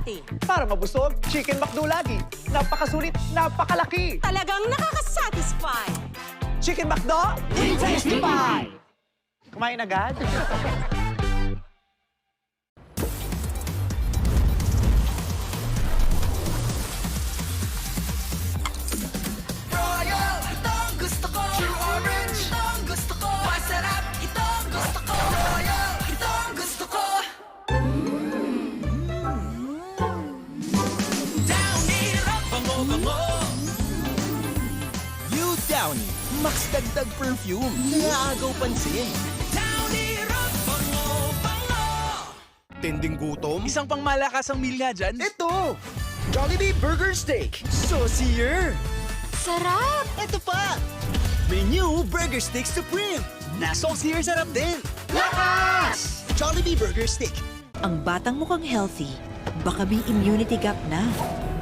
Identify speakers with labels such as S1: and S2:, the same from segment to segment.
S1: Healthy.
S2: Para mabusog, Chicken McDo lagi. Napakasulit, napakalaki.
S1: Talagang nakaka-satisfy.
S2: Chicken McDo, we testify! Kumain agad?
S3: Royal, itong gusto ko. True orange, itong gusto ko. Masarap, itong gusto ko. Royal, itong gusto ko. Downy Rock, bango-bango.
S4: New Downy, Max Dagdag Perfume. Naagaw pansin.
S3: Downy Rock, bango-bango.
S4: Tending gutom?
S5: Isang pangmalakasang meal nga dyan.
S4: Ito! Jollibee Burger Steak. Saucier!
S1: Sarap!
S4: Ito pa! May new Burger Steak Supreme. Na saucier sarap din.
S2: Lakas!
S4: Jollibee Burger Steak.
S6: Ang batang mukhang healthy, baka may immunity gap na.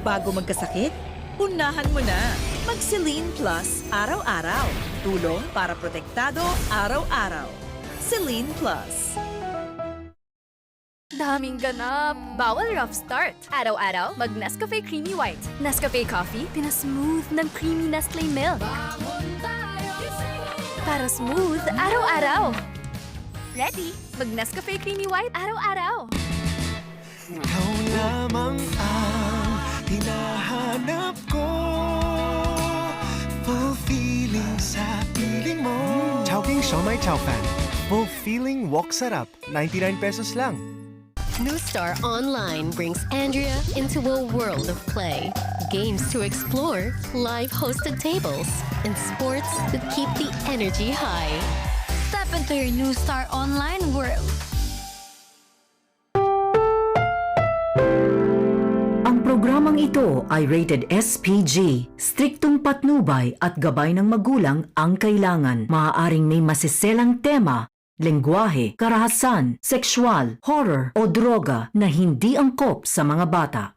S6: Bago magkasakit, unahan mo na. Mag-Celine Plus araw-araw. Tulong para protektado araw-araw. Celine Plus.
S7: Daming ganap. Bawal rough start. Araw-araw, mag Nescafe Creamy White. Nescafe Coffee, pinasmooth ng creamy Nestle milk. Para smooth, araw-araw. Ready? Mag Nescafe Creamy White, araw-araw.
S4: Ikaw lamang ang hinahanap ko. Fulfilling sa piling mo.
S8: Chowking Siomai Chow Fan. Fulfilling wok sarap. 99 pesos lang.
S9: New Star Online brings Andrea into a world of play. Games to explore, live hosted tables, and sports that keep the energy high.
S7: Step into your New Star Online world.
S10: Ang programang ito ay rated SPG. Striktong patnubay at gabay ng magulang ang kailangan. Maaaring may masiselang tema, lengguwahe, karahasan, sexual, horror o droga na hindi angkop sa mga bata.